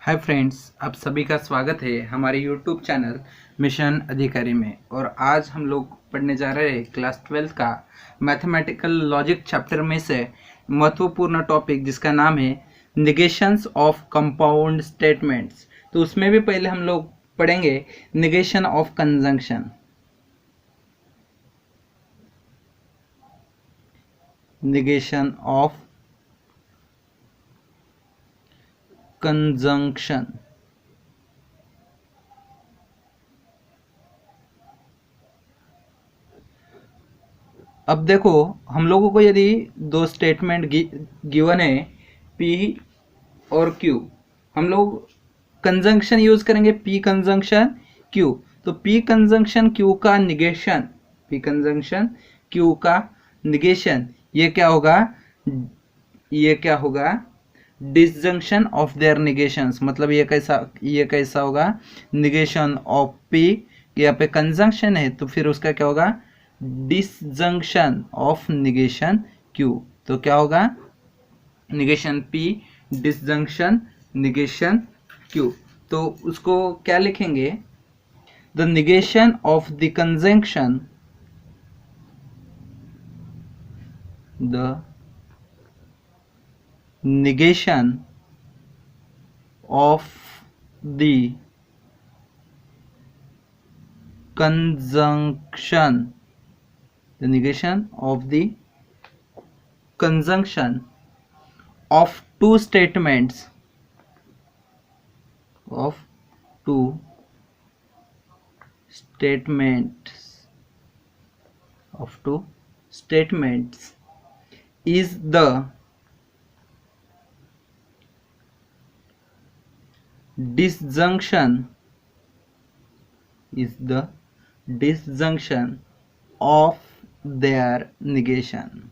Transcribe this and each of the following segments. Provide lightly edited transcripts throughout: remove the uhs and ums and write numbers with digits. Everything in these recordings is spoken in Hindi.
हाय फ्रेंड्स, आप सभी का स्वागत है हमारे यूट्यूब चैनल मिशन अधिकारी में। और आज हम लोग पढ़ने जा रहे हैं क्लास 12 का मैथमेटिकल लॉजिक चैप्टर में से महत्वपूर्ण टॉपिक जिसका नाम है निगेशंस ऑफ कंपाउंड स्टेटमेंट्स। तो उसमें भी पहले हम लोग पढ़ेंगे negation of conjunction. Negation of conjunction. अब देखो, हम लोगों को यदि दो स्टेटमेंट गिवन है P और Q, हम लोग कंजंक्शन यूज करेंगे P कंजंक्शन Q। तो P कंजंक्शन Q का निगेशन, P कंजंक्शन Q का निगेशन ये क्या होगा डिसजंक्शन ऑफ देयर निगेशंस। मतलब ये कैसा होगा निगेशन ऑफ P। यहाँ पे कंजंक्शन है तो फिर उसका क्या होगा डिसजंक्शन ऑफ निगेशन Q। तो क्या होगा negation P disjunction negation Q। तो उसको क्या लिखेंगे the negation of the conjunction, the negation of the conjunction, the negation of the conjunction of two statements, of two statements is the disjunction of their negations।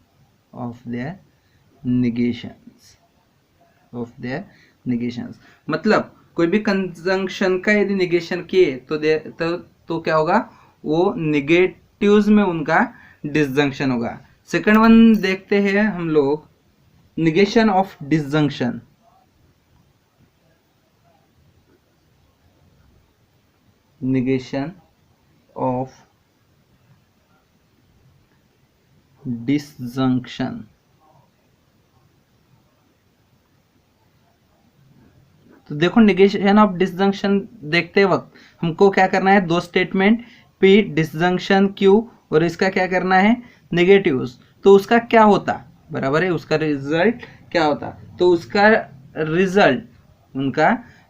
मतलब कोई भी कंजंक्शन का यदि निगेशन किए तो क्या होगा वो निगेटिव्स में उनका डिसजंक्शन होगा। सेकंड वन देखते हैं हम लोग negation of disjunction. negation of disjunction। तो देखो निगेशन ऑफ डिसजंक्शन देखते वक्त हमको क्या करना है, दो स्टेटमेंट P डिसजंक्शन Q और इसका क्या करना है नेगेटिव्स। तो उसका क्या होता बराबर है, उसका रिजल्ट क्या होता। तो उसका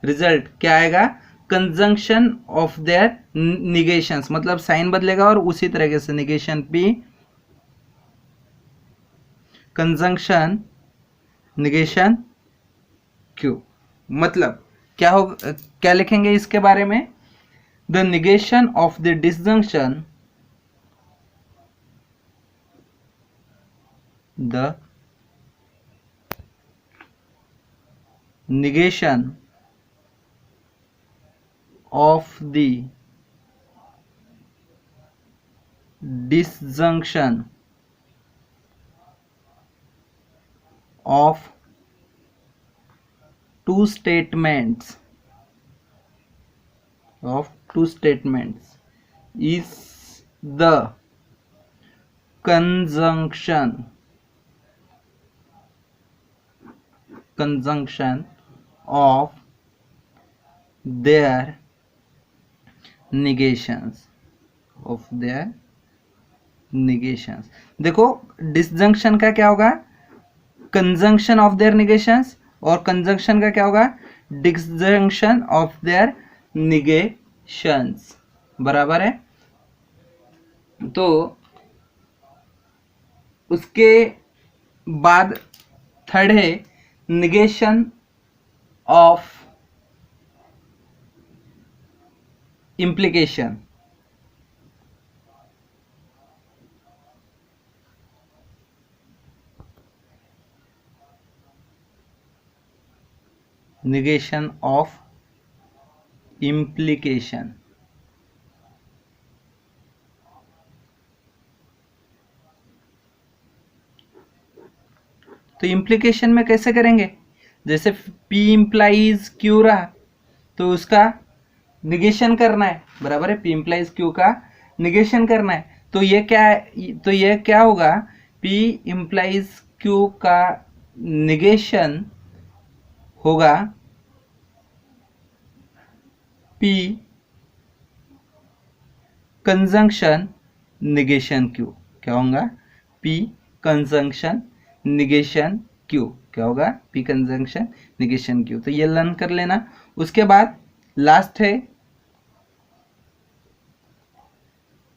रिजल्ट क्या आएगा कंजंक्शन ऑफ देयर निगेशंस। मतलब साइन बदलेगा और उसी तरीके से negation P conjunction negation Q। मतलब क्या लिखेंगे इसके बारे में the negation of the disjunction, the negation of the disjunction of two statements is the conjunction of their negations, देखो डिसजंक्शन का क्या होगा कंजंक्शन ऑफ देयर निगेशंस और कंजंक्शन का क्या होगा डिसजंक्शन ऑफ देयर निगेशंस। बराबर है। तो उसके बाद थर्ड है negation of implication। negation of implication। तो इम्प्लीकेशन में कैसे करेंगे, जैसे P इम्प्लाइज Q रहा तो उसका निगेशन करना है, बराबर है, P इम्प्लाइज Q का निगेशन करना है। तो ये क्या होगा, P इम्प्लाइज Q का निगेशन होगा P कंजंक्शन निगेशन Q। क्या होगा, P कंजंक्शन निगेशन Q। क्या होगा, P कंजंक्शन निगेशन Q। तो ये लर्न कर लेना। उसके बाद लास्ट है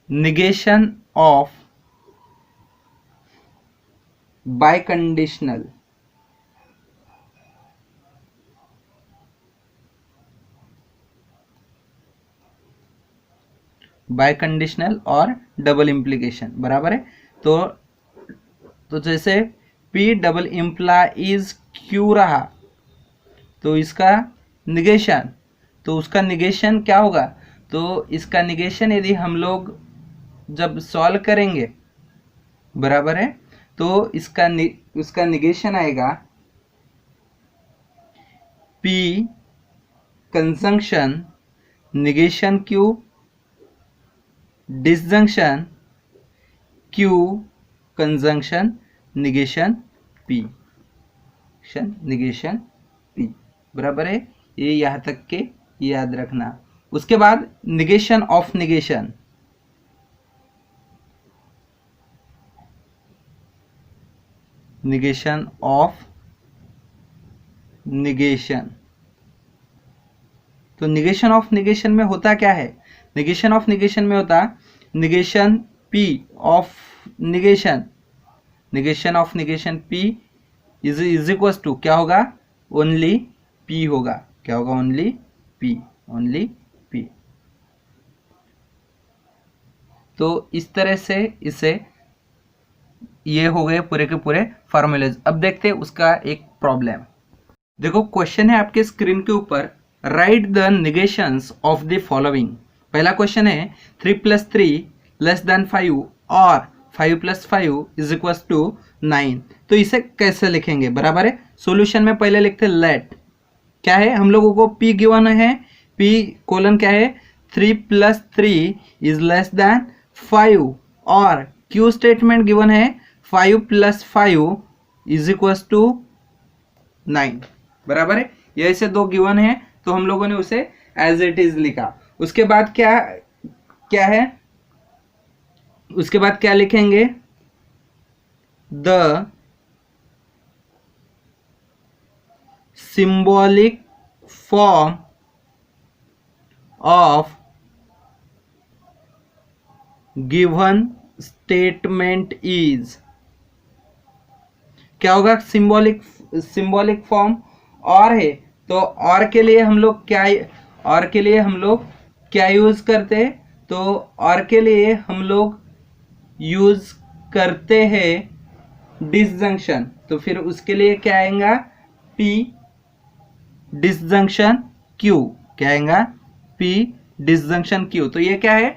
निगेशन ऑफ बाइकंडीशनल। बाइकंडीशनल और डबल इम्प्लीकेशन, बराबर है। तो जैसे P डबल इम्प्लाइज Q रहा, तो इसका निगेशन, तो उसका निगेशन क्या होगा, तो इसका निगेशन यदि हम लोग जब सॉल्व करेंगे, बराबर है, तो उसका निगेशन आएगा P conjunction negation Q disjunction Q conjunction negation P negation P, बराबर है। ये यहाँ तक के याद रखना। उसके बाद negation of negation, negation of negation. तो निगेशन ऑफ निगेशन में होता क्या है, निगेशन ऑफ निगेशन में होता negation P of negation, negation of negation P is equal to क्या होगा, ओनली P होगा। क्या होगा, ओनली P, ओनली P। तो इस तरह से इसे ये हो गए पूरे के पूरे फॉर्मूलेज। अब देखते हैं उसका एक प्रॉब्लम। देखो क्वेश्चन है आपके स्क्रीन के ऊपर, write the negations of the following. पहला क्वेश्चन है 3 + 3 < 5 और 5 + 5 = 9। तो इसे कैसे लिखेंगे, बराबर है। सॉल्यूशन में पहले लिखते हैं लेट, क्या है, हम लोगों को P गिवन है, P कोलन क्या है, 3 + 3 < 5 और Q स्टेटमेंट गिवन है 5 + 5 = 9, बराबर है। ये ऐसे दो गिवन है, तो हम लोगों ने उसे एज इट इज लिखा। उसके बाद क्या है, उसके बाद क्या लिखेंगे, the symbolic form of given statement is. क्या होगा, सिंबॉलिक फॉर्म और है, तो और के लिए हम लोग क्या यूज करते हैं, तो और के लिए हम लोग यूज करते हैं डिसजंक्शन। तो फिर उसके लिए क्या आएगा, P डिसजंक्शन Q। क्या आएगा, P डिसजंक्शन Q। तो ये क्या है,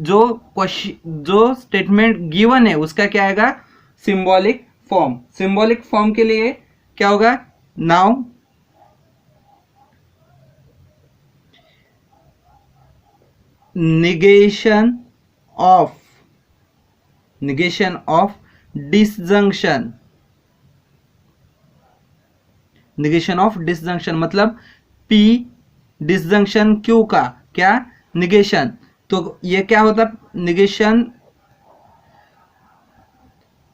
जो स्टेटमेंट गिवन है उसका क्या आएगा, सिंबॉलिक फॉर्म। सिंबॉलिक फॉर्म के लिए क्या होगा, now negation of disjunction, negation of disjunction मतलब P डिसजंक्शन Q का क्या, निगेशन। तो ये क्या होता,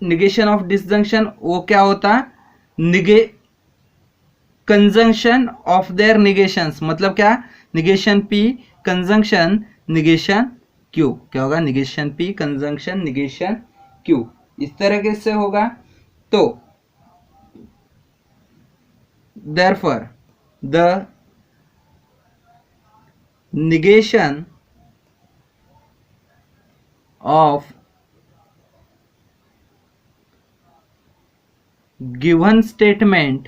निगेशन ऑफ डिसजंक्शन, वो क्या होता, कंजंक्शन ऑफ देयर निगेशंस, मतलब क्या, negation P conjunction negation Q। क्या होगा, negation P conjunction negation Q, इस तरह से होगा। तो therefore the negation of given statement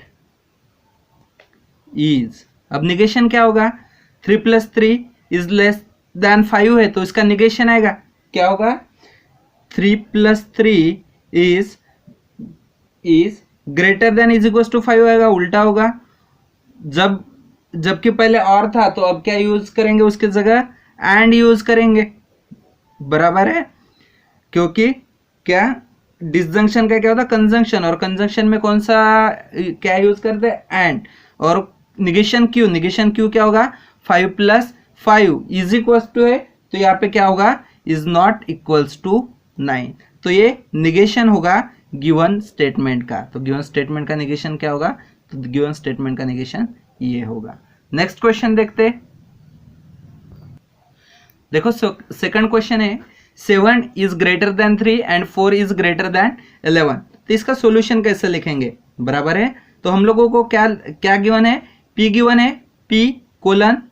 is, अब निगेशन क्या होगा, 3 + 3 < 5 है, तो इसका निगेशन आएगा, क्या होगा, 3 + 3 is greater than = 5 आएगा, उल्टा होगा। जब जबकि पहले और था, तो अब क्या यूज करेंगे उसकी जगह, एंड यूज करेंगे, बराबर है। क्योंकि क्या डिसजंक्शन का क्या होता है, कंजंक्शन, और कंजंक्शन में कौन सा क्या यूज करते हैं, एंड। और निगेशन क्यू, निगेशन क्यू क्या होगा, 5 + 5 इज इक्वल्स टू है, तो यहाँ पे क्या होगा, इज नॉट इक्वल्स टू 9। तो ये निगेशन होगा गिवन स्टेटमेंट का। तो गिवन स्टेटमेंट का निगेशन क्या होगा, तो गिवन स्टेटमेंट का निगेशन ये होगा। नेक्स्ट क्वेश्चन देखते हैं। देखो सेकंड क्वेश्चन है 7 is greater then 3 and 4 is greater than 11। तो इसका सॉल्यूशन कैसे लिखेंगे, बराबर है। तो हम लोगों को क्या क्या गिवन है, P गिवन है, P colon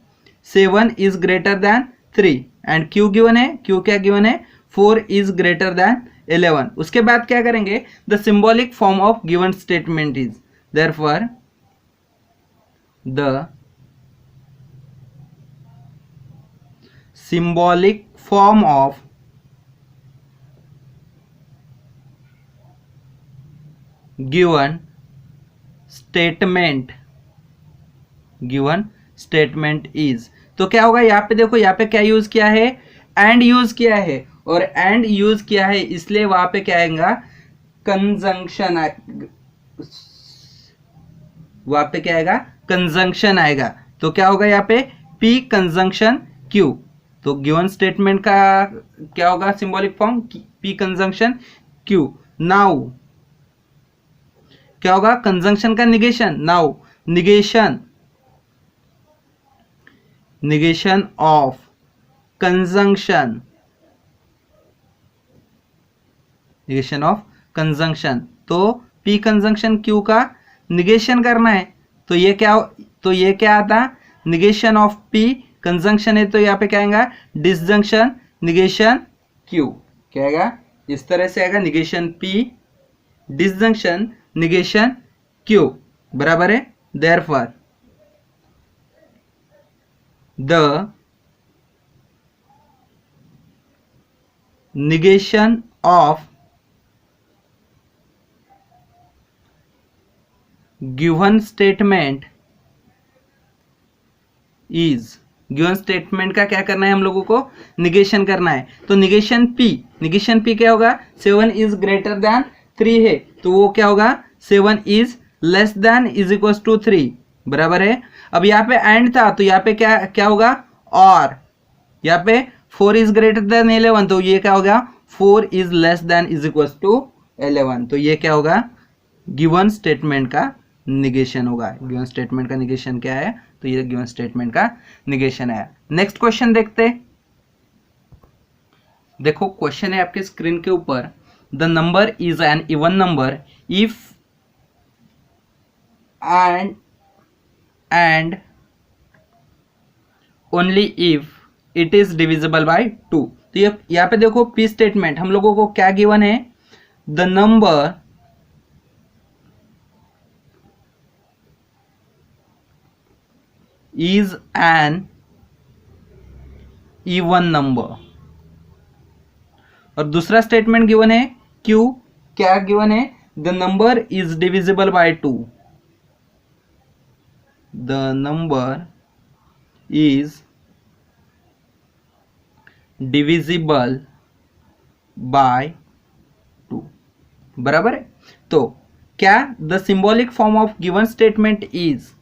7 is greater then 3 and Q given है, Q क्या गिवन है, 4 इज ग्रेटर देन 11। उसके बाद क्या करेंगे, the symbolic form of given statement is, therefore the symbolic form of given statement is। तो क्या होगा, यहाँ पे देखो, यहाँ पे क्या यूज किया है, एंड यूज किया है, और एंड यूज किया है इसलिए वहां पे क्या आएगा, कंजंक्शन, वहां पे क्या आएगा, कंजंक्शन आएगा। तो क्या होगा यहाँ पे, P कंजंक्शन Q। तो गिवन स्टेटमेंट का क्या होगा symbolic form, P conjunction Q। Now क्या होगा, कंजंक्शन का negation, now negation of conjunction, negation of conjunction. तो P कंजंक्शन Q का निगेशन करना है, तो ये क्या आता, निगेशन ऑफ P कंजंक्शन है, तो यहाँ पे क्या आएगा, डिसजंक्शन निगेशन Q। क्या आएगा, इस तरह से आएगा, negation P disjunction negation Q, बराबर है। Therefore the negation of given statement is, given statement का क्या करना है, हम लोगों को निगेशन करना है। तो निगेशन P क्या होगा, 7 इज ग्रेटर देन 3 है, तो वो क्या होगा, 7 is less than is equal to 3, बराबर है। अब यहाँ पे एंड था, तो यहाँ पे क्या होगा, और यहाँ पे 4 इज ग्रेटर देन 11, तो ये क्या होगा, 4 is less than is equal to 11। तो ये क्या होगा, गिवन स्टेटमेंट का निगेशन होगा। गिवन स्टेटमेंट का निगेशन क्या है, तो ये गिवन स्टेटमेंट का निगेशन है। नेक्स्ट क्वेश्चन देखते हैं। देखो क्वेश्चन है आपके स्क्रीन के ऊपर, the number is an even number if and only if it is divisible by 2। तो ये यहाँ पे देखो P स्टेटमेंट, हम लोगों को क्या गिवन है, the number is an even number, और दूसरा स्टेटमेंट गिवन है Q, क्या गिवन है, the number is divisible by 2, the number is divisible by 2, बराबर है। तो क्या the symbolic form of given statement is,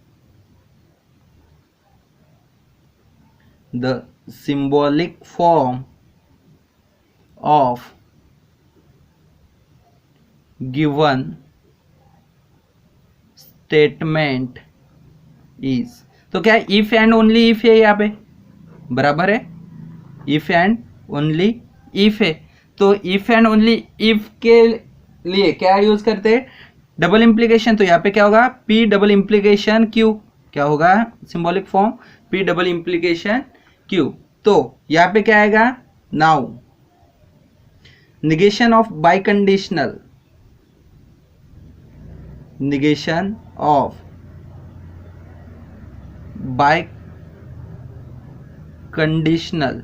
the symbolic form of given statement is। तो क्या if and only if है यहाँ पे, बराबर है, if and only if है। तो if and only if के लिए क्या यूज करते हैं, डबल इंप्लीकेशन। तो यहाँ पे क्या होगा, P डबल इंप्लीकेशन Q, क्या होगा symbolic form, P double implication Q। तो यहां पे क्या आएगा, now negation of by conditional, negation of by conditional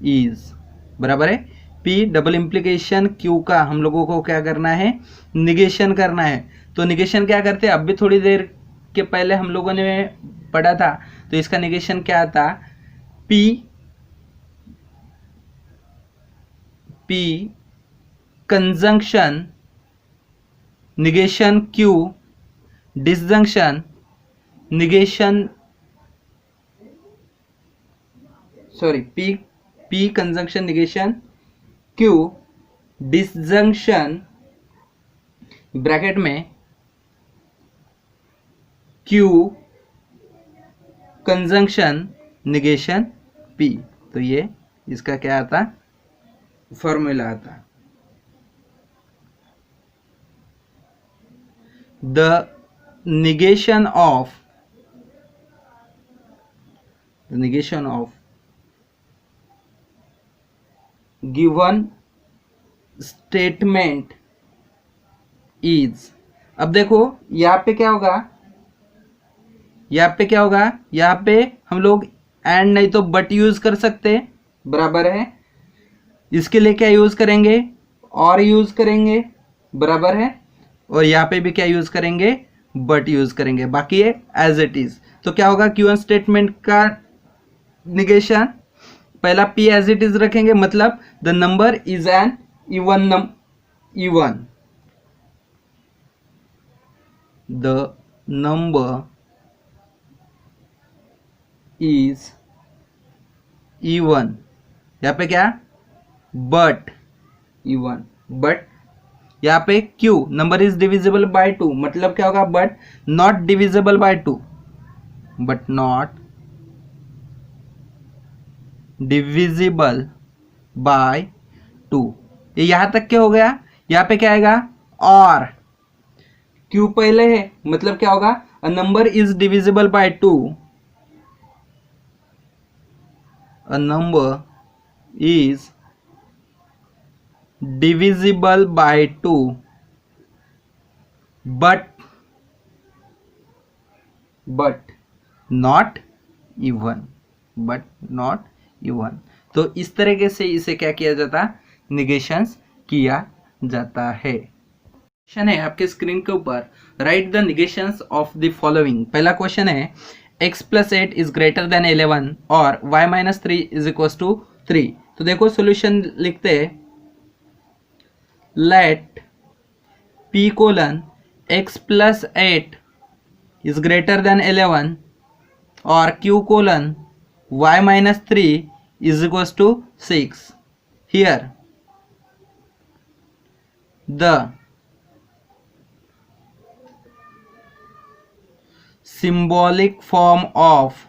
is, बराबर है, P डबल इंप्लीकेशन Q का हम लोगों को क्या करना है, निगेशन करना है। तो निगेशन क्या करते हैं, अब भी थोड़ी देर के पहले हम लोगों ने पढ़ा था, तो इसका निगेशन क्या आता, P conjunction negation Q disjunction negation, sorry, P conjunction negation Q disjunction bracket में क्यू कंजंक्शन निगेशन पी। तो ये इसका क्या आता, फॉर्मूला आता। The negation of given statement is, अब देखो यहाँ पे क्या होगा, यहाँ पे हम लोग एंड नहीं तो बट यूज कर सकते, बराबर है। इसके लिए क्या यूज करेंगे, और यूज करेंगे, बराबर है। और यहाँ पे भी क्या यूज करेंगे, बट यूज करेंगे, बाकी ये एज इट इज। तो क्या होगा, गिवन स्टेटमेंट का निगेशन, पहला पी एज इट इज रखेंगे, मतलब the number is an even the number is even, यहाँ पे क्या, बट इवन, बट यहाँ पे Q number is divisible by 2, मतलब क्या होगा, but not divisible by 2, but not divisible by 2। ये यहां तक क्या हो गया, यहाँ पे क्या आएगा, और क्यू पहले है, मतलब क्या होगा, a number is divisible by 2, a number is divisible by 2 but not even, तो इस तरीके से इसे क्या किया जाता, निगेशंस किया जाता है। क्वेश्चन है आपके स्क्रीन के ऊपर, write the negations of the following. पहला क्वेश्चन है x + 8 इज ग्रेटर देन 11 और y - 3 इज इक्वल टू 3। तो देखो सॉल्यूशन लिखते हैं, let p colon x plus 8 is greater than 11 or q colon y minus 3 is equals to 6. Here the symbolic form of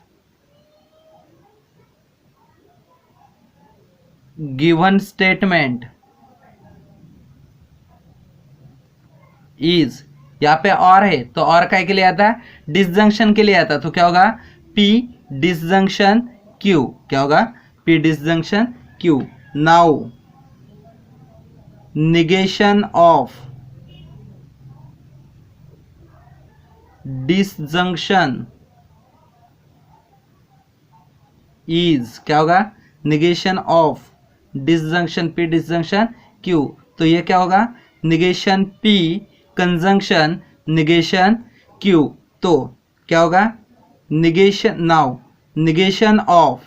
given statement is, यहाँ पे और है तो और काय के लिए आता है, डिसजंक्शन के लिए आता, तो क्या होगा, पी डिसजंक्शन क्यू, क्या होगा, P disjunction Q. Now negation of disjunction is, क्या होगा, negation of disjunction P disjunction Q. तो ये क्या होगा, negation P conjunction negation Q. तो क्या होगा, negation, now negation of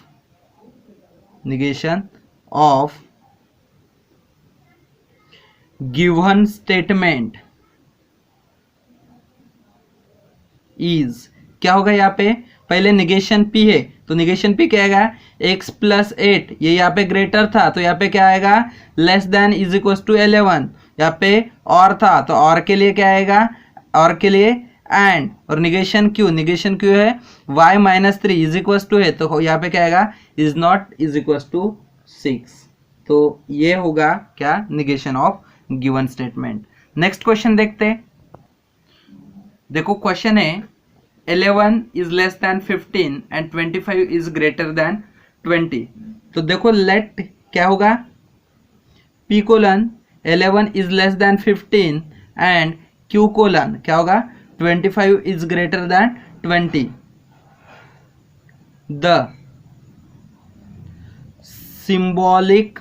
given statement is, क्या होगा, यहाँ पे पहले निगेशन पी है तो निगेशन पी क्या आएगा, x + 8, ये यहाँ पे ग्रेटर था तो यहाँ पे क्या आएगा, less than is equal to 11, यहाँ पे और था तो और के लिए क्या आएगा, और के लिए एंड, और निगेशन क्यू है y - 3 इज इक्वल टू है, तो यहाँ पे क्या आएगा, is not is equal to 6। तो ये होगा क्या, negation of given statement. Next question देखते हैं। देखो क्वेश्चन है 11 is less than 15 and 25 is greater than 20। तो देखो लेट क्या होगा, p colon 11 is less than 15 and q colon क्या होगा, 25 is greater than 20। The symbolic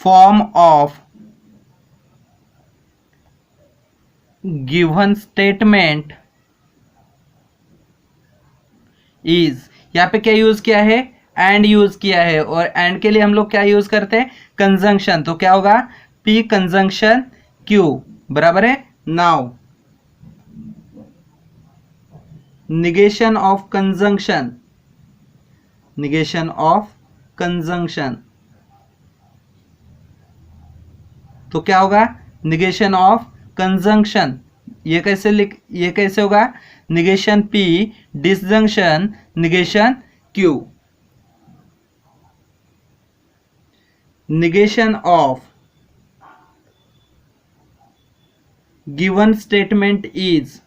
form of given statement is, यहाँ पे क्या यूज किया है, एंड यूज किया है, और एंड के लिए हम लोग क्या यूज करते हैं, कंजंक्शन, तो क्या होगा, पी कंजंक्शन क्यू बराबर है। Now negation of conjunction, negation of conjunction, तो क्या होगा, निगेशन ऑफ कंजंक्शन, ये कैसे होगा, negation P disjunction negation Q, negation of given statement is,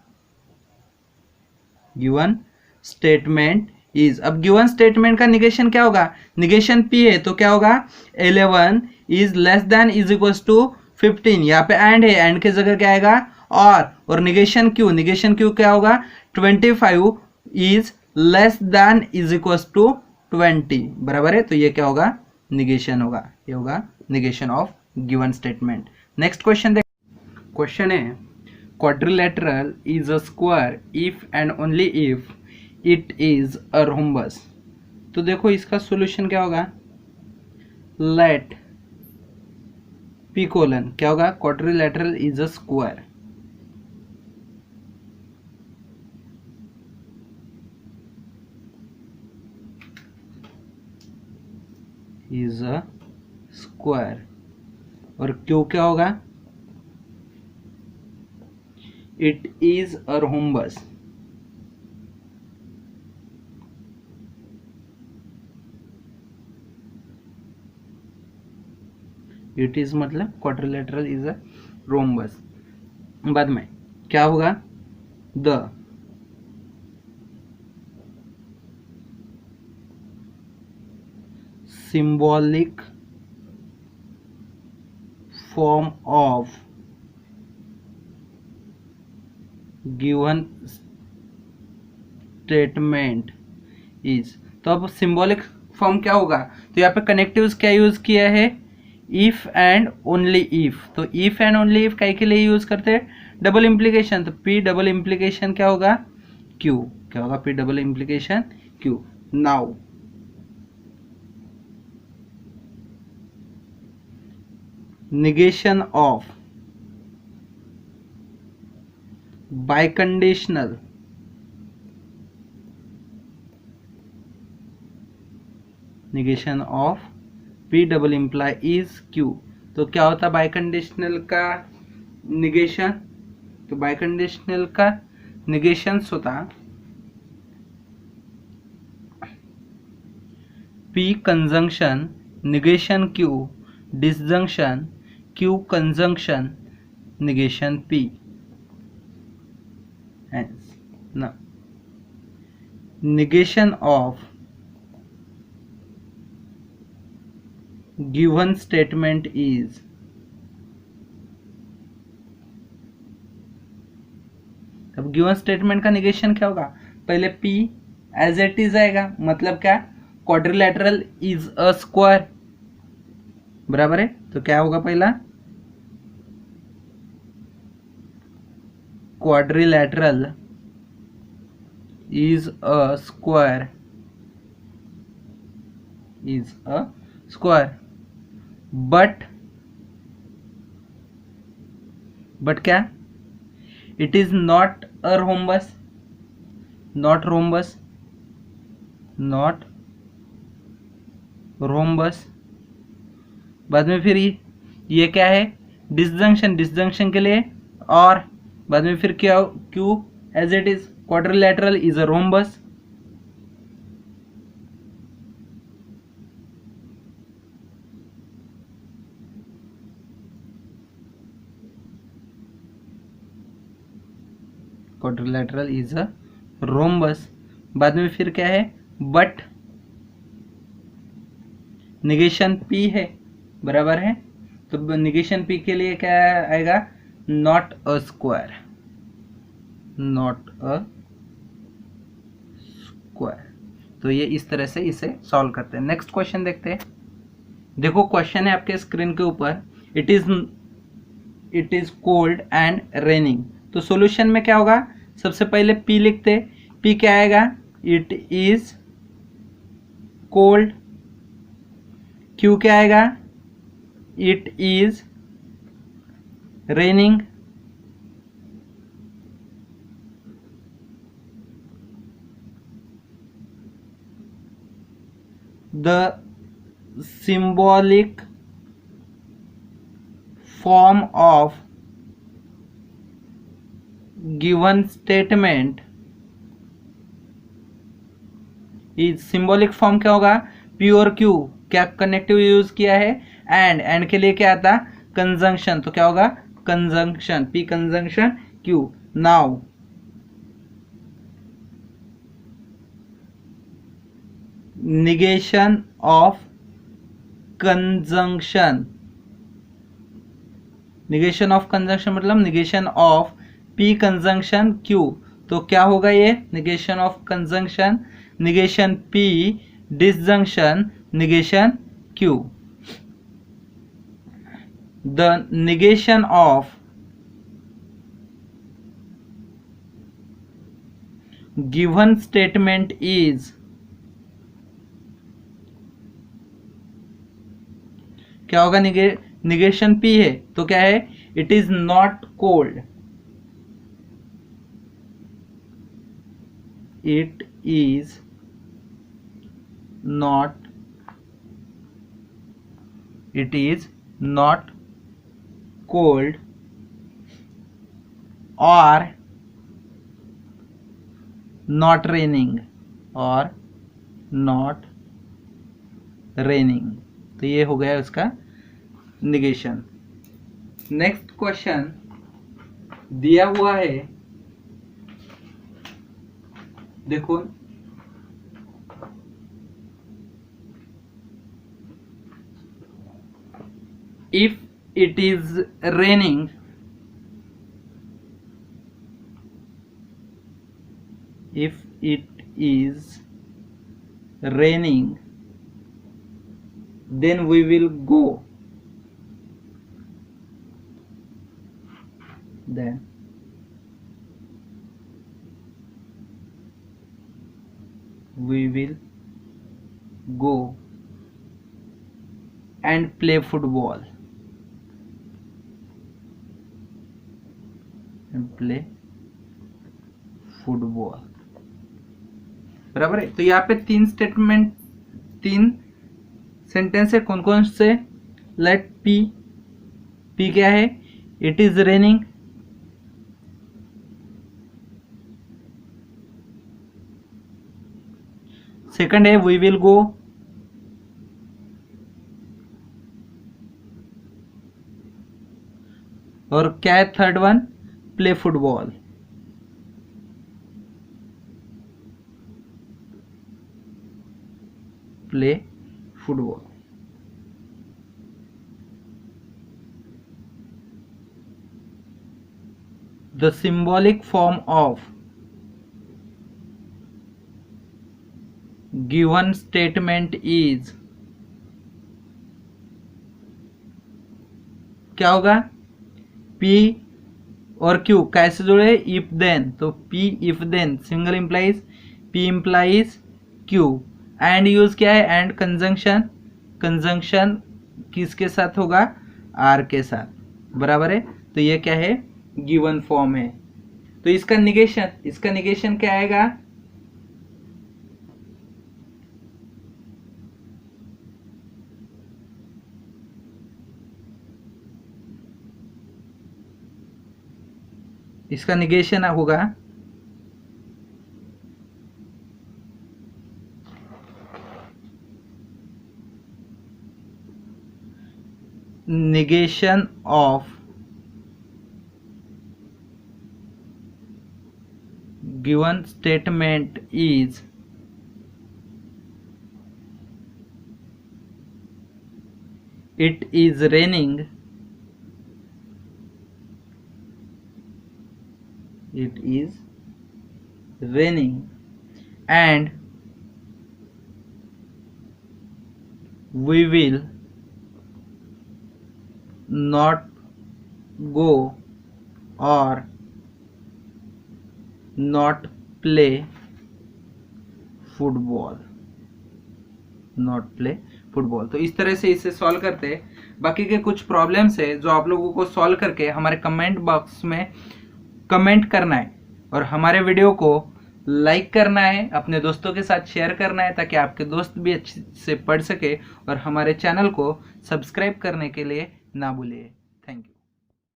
given statement is, अब गिवन स्टेटमेंट का निगेशन क्या होगा, निगेशन पी है तो क्या होगा, 11 is less than is equal to 15, यहाँ पे एंड है, एंड की जगह क्या आएगा, और निगेशन क्यू, निगेशन क्यू क्या होगा, 25 is less than is equal to 20 बराबर है, तो ये क्या होगा, निगेशन होगा, ये होगा negation of given statement. Next question देख, क्वेश्चन है quadrilateral is a square if and only if it is a rhombus, तो देखो इसका सॉल्यूशन क्या होगा, लेट पी कोलन क्या होगा, quadrilateral is a square, is a square, और क्यू क्या होगा, it is a rhombus, it is मतलब क्वाड्रिलेटरल इज अ रोम्बस। बाद में क्या होगा, the symbolic form of given statement is, तो अब सिंबॉलिक फॉर्म क्या होगा, तो यहाँ पे कनेक्टिव्स क्या यूज किया है, इफ एंड ओनली इफ, तो इफ एंड ओनली इफ काय के लिए यूज करते हैं, डबल इंप्लीकेशन, तो पी डबल इंप्लीकेशन क्या होगा, क्यू, क्या होगा, P double implication Q. Now negation of biconditional negation of p double imply is q, तो क्या होता है बाइकंडीशनल का निगेशन, तो बाइकंडीशनल का निगेशन होता p conjunction negation q disjunction Q conjunction negation P, hence now negation of given statement is, अब गिवन स्टेटमेंट का निगेशन क्या होगा, पहले P एज इट इज आएगा, मतलब क्या, क्वाड्रिलेटरल इज अ स्क्वायर बराबर है, तो क्या होगा पहला, quadrilateral is a square, is a square, but क्या, it is not a rhombus, not rhombus, not rhombus। बाद में फिर ये क्या है, डिसजंक्शन, डिसजंक्शन के लिए, और बाद में फिर क्या, Q as it is quadrilateral is a rhombus, quadrilateral is a rhombus. बाद में फिर क्या है, बट निगेशन पी है बराबर है, तो निगेशन पी के लिए क्या आएगा, not a square, not a square. तो ये इस तरह से इसे सॉल्व करते हैं। नेक्स्ट क्वेश्चन देखते हैं। देखो क्वेश्चन है आपके स्क्रीन के ऊपर, it is cold and raining, तो सॉल्यूशन में क्या होगा, सबसे पहले पी लिखते, पी क्या आएगा, इट इज कोल्ड, क्यू क्या आएगा, it is raining, the symbolic form of given statement is, symbolic form क्या होगा, पी और क्यू, क्या कनेक्टिव यूज किया है, एंड के लिए क्या आता, कंजंक्शन, तो क्या होगा, conjunction, P conjunction Q. Now negation of conjunction, negation of conjunction मतलब negation of p conjunction q, तो क्या होगा ये negation of conjunction, negation p disjunction negation q, the negation of given statement is, क्या होगा, निगेशन पी है तो क्या है, it is not cold, it is not, it is not cold और नॉट रेनिंग, और नॉट रेनिंग, तो ये हो गया उसका निगेशन। नेक्स्ट क्वेश्चन दिया हुआ है, देखो, if it is raining, if it is raining then we will go, then we will go and play football, and play football, बराबर है। तो यहाँ पे तीन स्टेटमेंट, तीन सेंटेंस है, कौन कौन से, लेट पी, पी क्या है, इट इज रेनिंग, सेकंड है वी विल गो, और क्या है third one, play football. Play football, the symbolic form of given statement is, क्या होगा, पी और क्यू कैसे जुड़े, इफ देन, तो P if then single implies, P implies Q, and use क्या है, एंड कंजंक्शन, कंजंक्शन किसके साथ होगा, आर के साथ, बराबर है। तो ये क्या है, गिवन फॉर्म है। तो इसका निगेशन, इसका निगेशन क्या आएगा, इसका निगेशन होगा negation of given statement is, it is raining, it is raining, and we will not go or not play football, not play football. तो इस तरह से इसे सॉल्व करते हैं। बाकी के कुछ प्रॉब्लम्स है जो आप लोगों को सॉल्व करके हमारे कमेंट बॉक्स में कमेंट करना है, और हमारे वीडियो को लाइक करना है, अपने दोस्तों के साथ शेयर करना है ताकि आपके दोस्त भी अच्छे से पढ़ सके, और हमारे चैनल को सब्सक्राइब करने के लिए ना भूलिए।